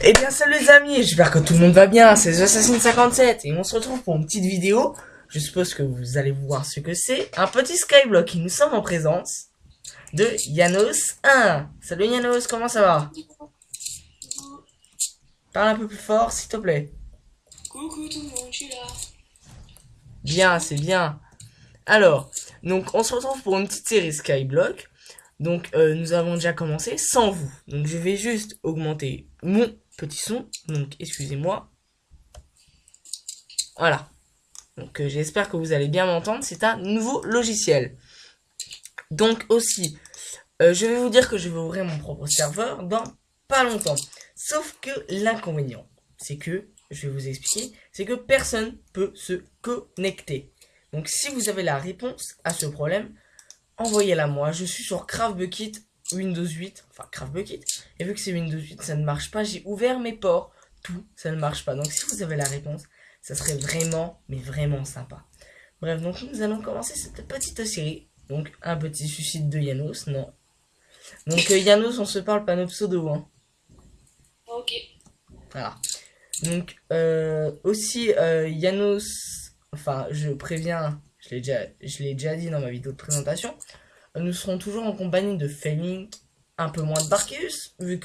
Eh bien salut les amis, j'espère que tout le monde va bien, c'est The Assassin 57 et on se retrouve pour une petite vidéo. Je suppose que vous allez voir ce que c'est. Un petit skyblock et nous sommes en présence de Yanos 1. Salut Yanos, comment ça va? Parle un peu plus fort s'il te plaît. Coucou tout le monde, je suis là. Bien, c'est bien. Alors, donc on se retrouve pour une petite série skyblock. Donc nous avons déjà commencé sans vous. Donc je vais juste augmenter mon petit son. Donc excusez-moi. Voilà. Donc j'espère que vous allez bien m'entendre, c'est un nouveau logiciel. Donc aussi, je vais vous dire que je vais ouvrir mon propre serveur dans pas longtemps. Sauf que l'inconvénient, c'est que, je vais vous expliquer, c'est que personne peut se connecter. Donc si vous avez la réponse à ce problème, envoyez-la moi. Je suis sur CraftBukkit Windows 8, enfin CraftBukkit, et vu que c'est Windows 8, ça ne marche pas, j'ai ouvert mes ports, tout, ça ne marche pas. Donc si vous avez la réponse, ça serait vraiment, mais vraiment sympa. Bref, donc nous allons commencer cette petite série. Donc un petit suicide de Yanos, non. Donc Yanos, on se parle pas nos pseudos, hein. Ok. Voilà. Donc aussi Yanos, enfin je préviens, je l'ai déjà dit dans ma vidéo de présentation. Nous serons toujours en compagnie de Failing, un peu moins de Barkeus, vu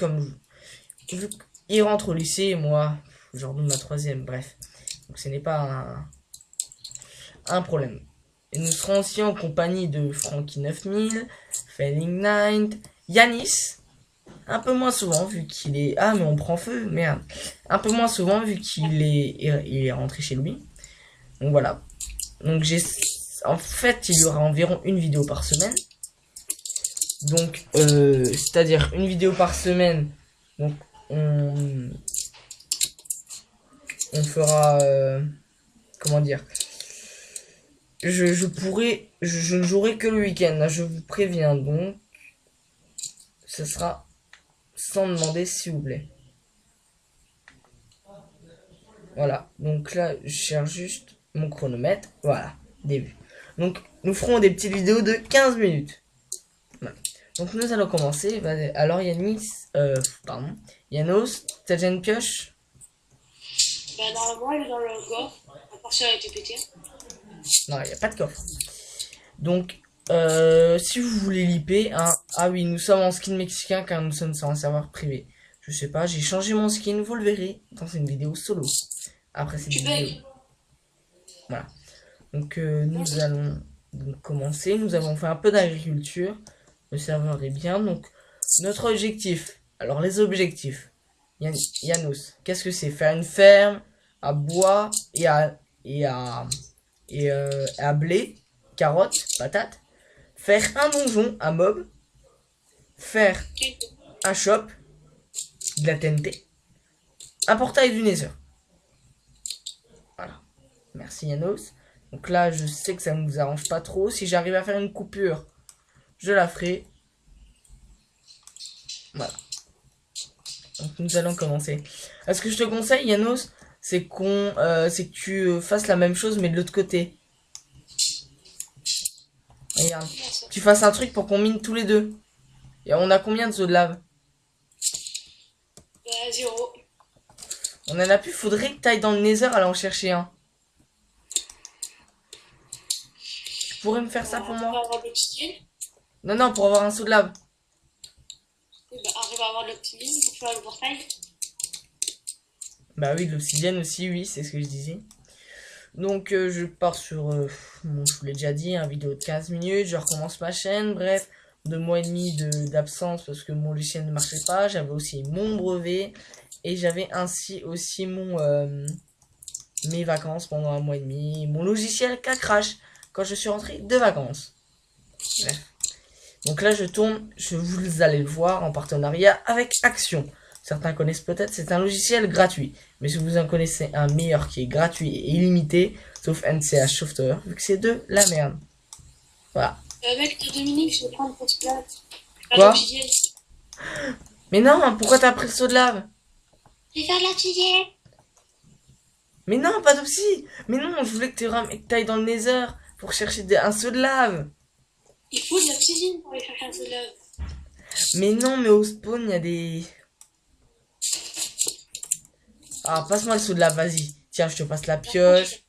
qu'il rentre au lycée et moi, je redouble ma troisième, bref. Donc ce n'est pas un problème. Et nous serons aussi en compagnie de Frankie 9000, Failing 9, Yanis, un peu moins souvent vu qu'il est... Ah mais on prend feu, merde. Un peu moins souvent vu il est rentré chez lui. Donc voilà. Donc en fait, il y aura environ une vidéo par semaine. Donc, c'est-à-dire une vidéo par semaine. Donc, on fera, comment dire, je ne jouerai que le week-end. Là, je vous préviens donc, ce sera sans demander s'il vous plaît. Voilà. Donc là, je cherche juste mon chronomètre. Voilà, début. Donc, nous ferons des petites vidéos de 15 minutes. Voilà. Donc nous allons commencer. Alors Yanis, pardon, Yanos, t'as déjà une pioche? Bah normalement elle est dans le coffre, à part si elle a été pétée. Non, il n'y a pas de coffre. Donc, si vous voulez liper, hein, ah oui, nous sommes en skin mexicain car nous sommes sur un serveur privé. Je sais pas, j'ai changé mon skin, vous le verrez dans une vidéo solo. Après cette Tu vidéo. payes. Voilà. Donc, nous allons donc commencer. Nous avons fait un peu d'agriculture. Le serveur est bien. Donc, notre objectif. Alors, les objectifs. Yanos, qu'est-ce que c'est? Faire une ferme à bois et à blé, carottes, patates. Faire un donjon, un mob. Faire un shop, de la TNT. Un portail du Nether. Voilà. Merci Yanos. Donc là, je sais que ça ne vous arrange pas trop. Si j'arrive à faire une coupure, je la ferai. Voilà. Donc nous allons commencer. Ce que je te conseille, Yanos, c'est que tu fasses la même chose, mais de l'autre côté. Regarde. Tu fasses un truc pour qu'on mine tous les deux. Et on a combien de sauts de lave? Bah 0. On en a plus, faudrait que tu ailles dans le Nether aller en chercher un. Tu pourrais me faire ça pour On moi? va avoir de l'obsidienne. Non, non, pour avoir un saut de lave. Et bah arrive à avoir de l'obsidienne pour faire le portail. Bah oui, de l'obsidienne aussi, oui, c'est ce que je disais. Donc je pars sur, bon, je vous l'ai déjà dit, un vidéo de 15 minutes, je recommence ma chaîne, bref, 2 mois et demi d'absence parce que mon logiciel ne marchait pas, j'avais aussi mon brevet, et j'avais ainsi aussi mes vacances pendant 1 mois et demi, mon logiciel qui a crash quand je suis rentré de vacances. Bref. Donc là vous allez le voir en partenariat avec Action. Certains connaissent peut-être, c'est un logiciel gratuit. Mais si vous en connaissez un meilleur qui est gratuit et illimité, sauf NCH Software, vu que c'est de la merde. Voilà. Mec, t'as Dominique, je vais prendre ton plate. Quoi? L'obsidienne. Mais non, pourquoi t'as pris le seau de lave? Je vais faire de l'obsidienne. Mais non, pas d'opsie. Mais non, je voulais que t'ailles dans le Nether pour chercher un seau de lave. Il faut de l'obsidienne pour aller chercher un peu de lave. Mais non, mais au spawn, il y a des... Ah, passe-moi le seau de lave, vas-y. Tiens, je te passe la Non, pioche.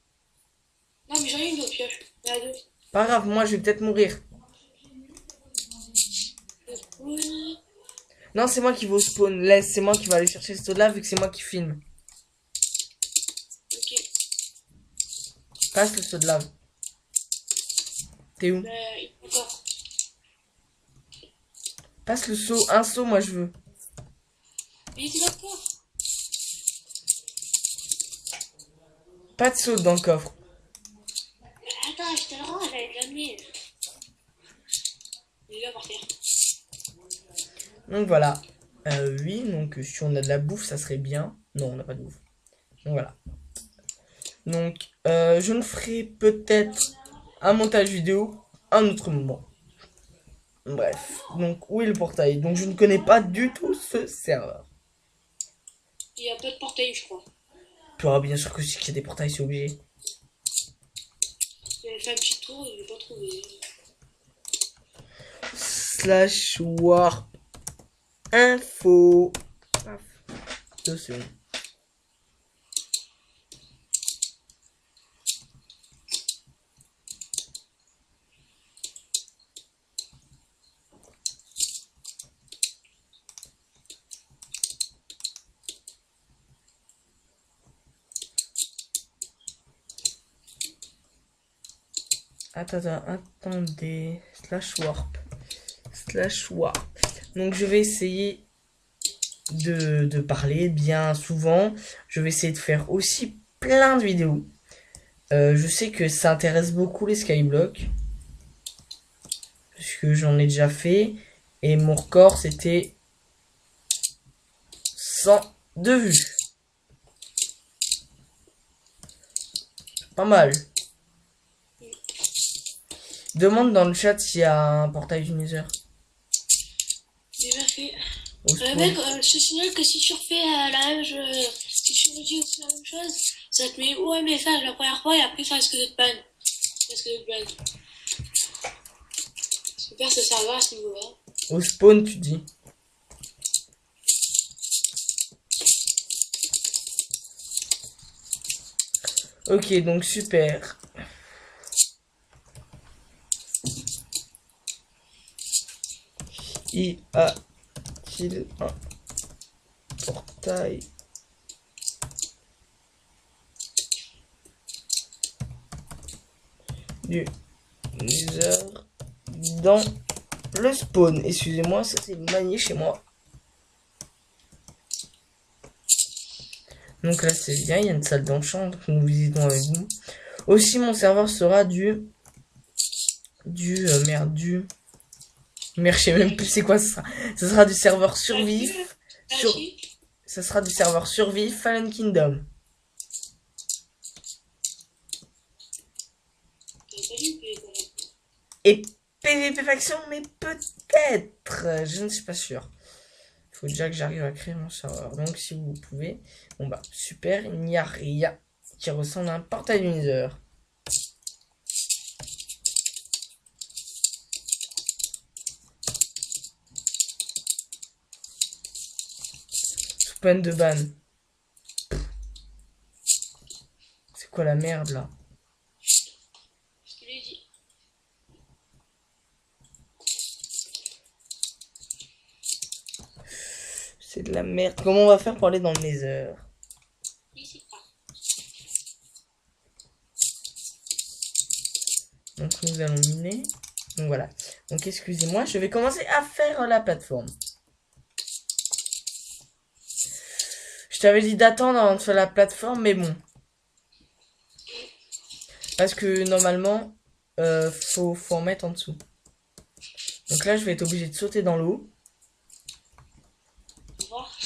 mais j'en ai une autre pioche. Il y en a deux. Pas grave, moi, je vais peut-être mourir. Oui. Non, c'est moi qui vais au spawn. Laisse, c'est moi qui vais aller chercher le seau de lave vu que c'est moi qui filme. Ok. Passe le seau de lave. T'es où? Encore. Passe le seau. Un seau, moi, je veux. Mais il était dans le coffre. Pas de seau dans le coffre. Attends, je te le rends, j'allais te l'amener. Il est là par terre. Donc voilà. Oui, donc si on a de la bouffe, ça serait bien. Non, on n'a pas de bouffe. Donc voilà. Donc, je ne ferai peut-être un montage vidéo un autre moment. Bref. Donc, où est le portail? Donc, je ne connais pas du tout ce serveur. Il n'y a pas de portail, je crois. Ah, bien sûr que si qu'il y a des portails, c'est obligé. J'avais fait un petit tour, je l'ai pas trouvé. Slash warp info. Paf. 2 secondes. Attendez. Slash warp. Slash warp. Donc je vais essayer de parler bien souvent. Je vais essayer de faire aussi plein de vidéos. Je sais que ça intéresse beaucoup les Skyblock. Parce que j'en ai déjà fait. Et mon record c'était 102 vues. Pas mal. Demande dans le chat s'il y a un portail du Nether. Déjà fait. Au spawn. Mec, je te signale que si tu refais la même chose, si tu redis aussi la même chose, ça te met ouais message la première fois et après ça risque de te ban. Ça risque de te ban. Super ce serveur à ce niveau-là. Au spawn, tu dis. Ok, donc super. Y a-t-il un portail du Nether dans le spawn? Excusez-moi, ça c'est manié chez moi. Donc là c'est bien, il y a une salle d'enchant que nous visitons avec vous. Aussi mon serveur sera merde, je sais même plus c'est quoi ça sera. Ça sera du serveur survif. Ça sera du serveur survif Fallen Kingdom. Et PVP faction, mais peut-être. Je ne suis pas sûr. Il faut déjà que j'arrive à créer mon serveur. Donc si vous pouvez. Bon bah super, il n'y a rien qui ressemble à un portail du Nether. Sous peine de ban. C'est quoi la merde là? Je te l'ai dit. C'est de la merde. Comment on va faire pour aller dans le Nether? Ici. Donc nous allons miner. Donc voilà. Donc excusez-moi, je vais commencer à faire la plateforme. Je t'avais dit d'attendre avant de faire la plateforme, mais bon. Parce que normalement, faut en mettre en dessous. Donc là, je vais être obligé de sauter dans l'eau. Au revoir.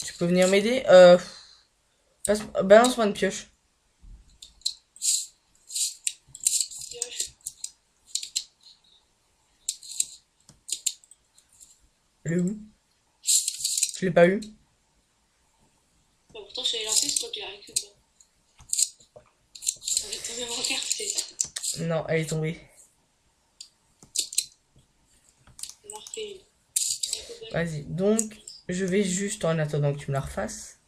Tu peux venir m'aider? Balance-moi une pioche. Pioche. Elle est où? Je l'ai pas eu. Bah, pourtant, je l'ai lancé, c'est toi qui l'as récupéré. Avec ton inventaire, c'est ça. Non, elle est tombée. Vas-y. Donc, je vais juste, en attendant que tu me la refasses.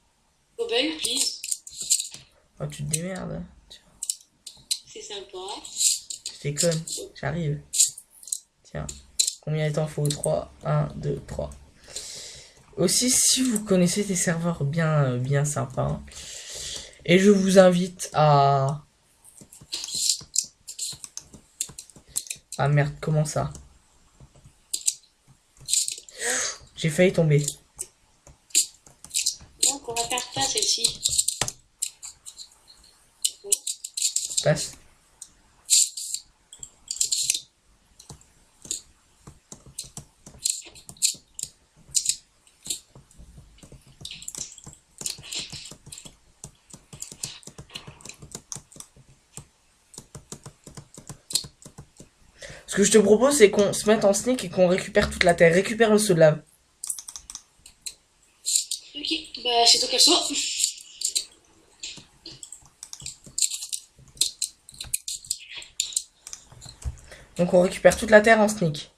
Cobble, please. Oh, tu te démerdes. C'est sympa. Je déconne. J'arrive. Tiens. Combien il t'en faut? 3. 1, 2, 3. Aussi, si vous connaissez des serveurs bien sympas, et je vous invite à... Ah merde, comment ça? J'ai failli tomber. Donc, on va faire ça, celle-ci. Passe. Ce que je te propose, c'est qu'on se mette en sneak et qu'on récupère toute la terre. Récupère le seau de lave. Ok, bah c'est toi qu'elle soit. Donc on récupère toute la terre en sneak.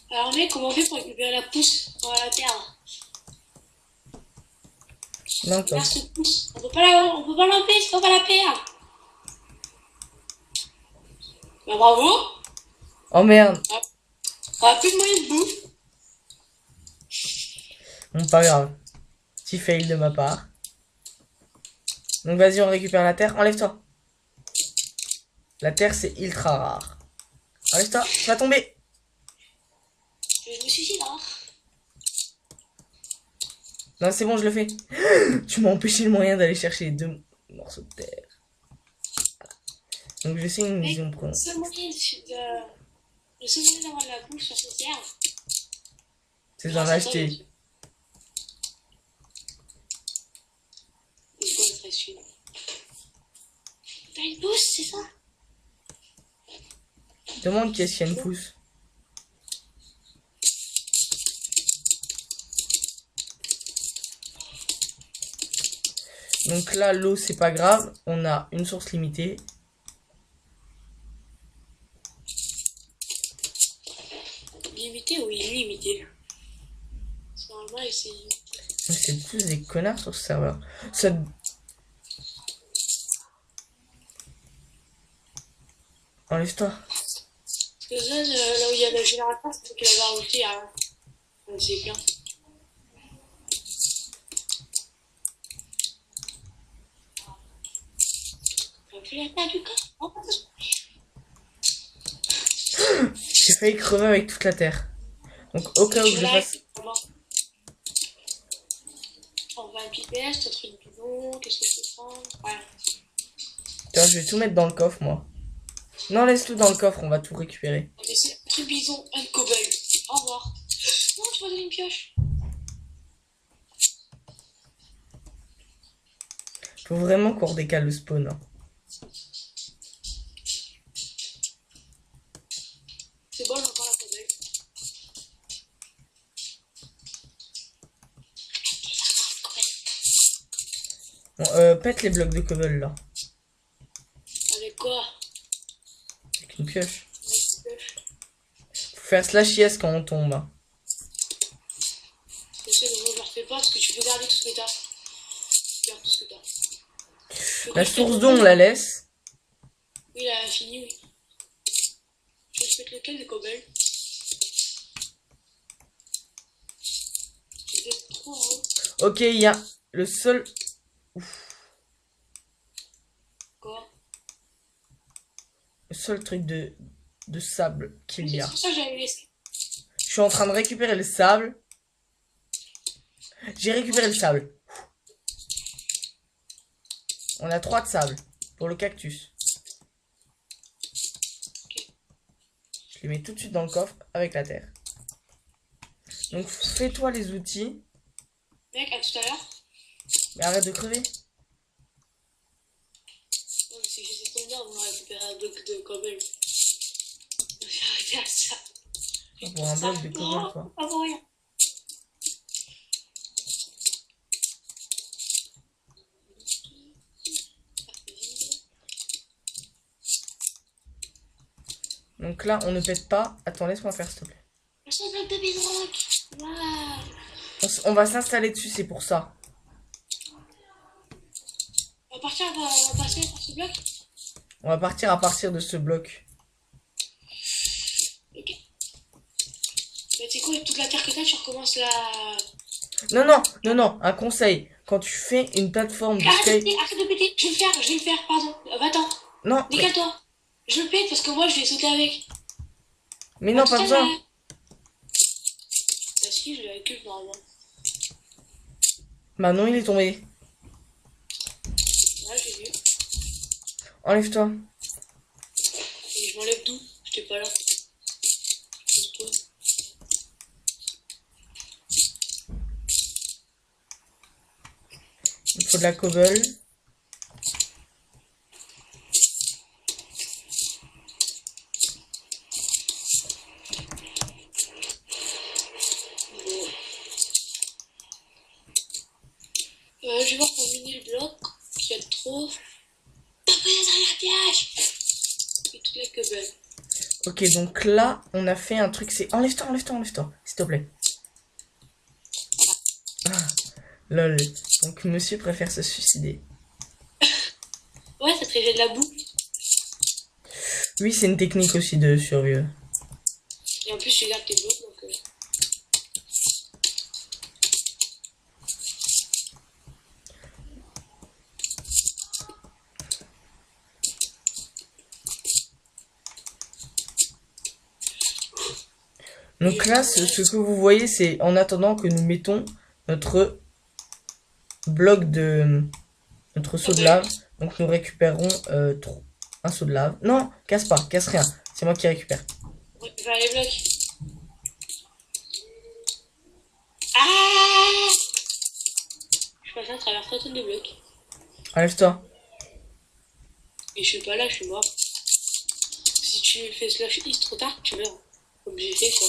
Alors mec, comment on fait pour récupérer la pousse dans la terre? Non, Regarde ce pouce. On peut pas l'enlever, c'est pas la perdre. Bah bravo. Oh merde. On a plus de moyens de bouffe. Bon, pas grave. Petit fail de ma part. Donc vas-y, on récupère la terre. Enlève-toi. La terre, c'est ultra rare. Enlève-toi, tu vas tomber. Je me suicide hein. Non, c'est bon, je le fais. Tu m'as empêché le moyen d'aller chercher les 2 morceaux de terre. Donc je sais une vision Le prononcée. seul moyen d'avoir de la bouffe sur cette terre, C'est d'en grâce à toi, acheter. bien sûr. C'est quoi le stress celui-là? T'as une pousse, c'est ça? Demande qu'est-ce qu'il y a une pousse. Donc là, l'eau, c'est pas grave. On a une source limitée. Limité ou illimité? Normalement, c'est... Donc c'est tous des connards sur ce serveur. Ça... Enlève-toi. Parce que ça, là où il y a le générateur, c'est toi qui l'avais rajouté, hein. C'est bien. Tu l'as perdu quand? J'ai failli crever avec toute la terre. Donc au cas où je fasse... On va un pipette, un truc bidon, qu'est-ce que je peux prendre? Ouais. Tiens, je vais tout mettre dans le coffre, moi. Non, laisse tout dans le coffre, on va tout récupérer. C'est un truc bidon, un cobble. Au revoir. Non, tu m'as donné une pioche. Faut vraiment qu'on redécale le spawn. Hein. C'est bon, j'ai encore la cobble. Bon, pète les blocs de cobble là. Avec quoi? Avec une pioche. Avec une pioche. Faut faire slash yes quand on tombe. Hein. Je sais, mais moi je le refais pas parce que tu peux garder tout ce que t'as. Garde tout ce que t'as. La source d'eau, on la laisse. Oui, elle a fini, oui. Je vais mettre lequel des cobbles? J'ai trop en haut. Ok, il y a le seul... Quoi? Le seul truc de sable qu'il y a. C'est pour ça que j'avais laissé. Je suis en train de récupérer le sable. J'ai récupéré le sable. On a 3 de sable pour le cactus. Ok. Je les mets tout de suite dans le coffre avec la terre. Donc fais-toi les outils. Mec, à tout à l'heure. Mais arrête de crever. Non, mais c'est que j'étais tombé avant de récupérer un bloc de cobble. J'ai arrêté à ça. Pour un bloc de cobble, toi. Pas pour rien. Donc là, on ne pète pas. Attends, laisse-moi faire, s'il te plaît. C'est un bloc de bedrock. Waouh. On va s'installer dessus, c'est pour ça. On va partir, on va passer par ce bloc. On va partir à partir de ce bloc. Ok. Mais c'est quoi, toute la terre que t'as, tu recommences la... Non, non, non, non, un conseil. Quand tu fais une plateforme de Arrête skate... de péter, arrête de péter. Je vais le faire, pardon. Va-t'en. Non, Décale-toi. Je le pète parce que moi, je vais sauter avec. mais non, pas besoin. Bah si, je le récupère normalement. Bah non, il est tombé. Ouais, j'ai vu. Enlève-toi. Et je m'enlève d'où? J'étais pas là. Pose-toi. Il faut de la cobble. Je vais voir pour miner le bloc. Qu'il y a trop. T'as pris la dernière piège. Et toute la cobble. Ok, donc là, on a fait un truc, c'est... Enlève-toi, enlève-toi, enlève-toi, s'il te plaît. Ah, lol. Donc, monsieur préfère se suicider. Ouais, ça te révèle de la boue. Oui, c'est une technique aussi de survie. Et en plus, tu gardes tes blocs, donc... Donc là, ce que vous voyez, c'est en attendant que nous mettons notre bloc de... notre seau de lave. Donc nous récupérons un seau de lave. Non, casse pas, casse rien. C'est moi qui récupère. Vers les blocs. Ah! Je passe à travers 3 tonnes de blocs. Enlève-toi. Et je suis pas là, je suis mort. Si tu fais slash is trop tard, tu meurs. Comme j'ai fait, quoi.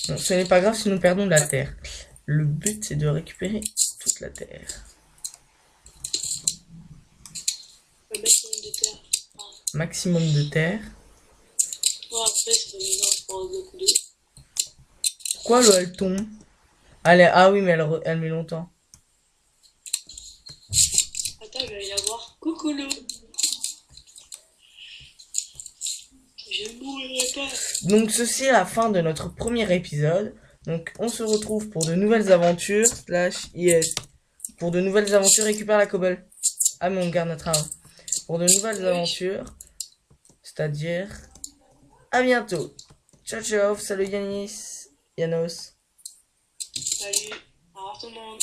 Bon, ce n'est pas grave si nous perdons de la terre. Le but, c'est de récupérer toute la terre. Le maximum de terre. Ah. Maximum de terre. Ouais, après, c'est énorme pour un bloc ou deux. Pourquoi l'eau, elle tombe? Ah oui, mais elle met longtemps. Attends, je vais aller la voir. Coucou l'eau. Je ne mourrai pas. Donc ceci est la fin de notre premier épisode. Donc on se retrouve pour de nouvelles aventures. /IS. Pour de nouvelles aventures, récupère la cobble. Ah mais on garde notre arme. Pour de nouvelles aventures. C'est-à-dire... À bientôt. Ciao ciao. Salut Yanis. Yanos. Salut. Au revoir tout le monde.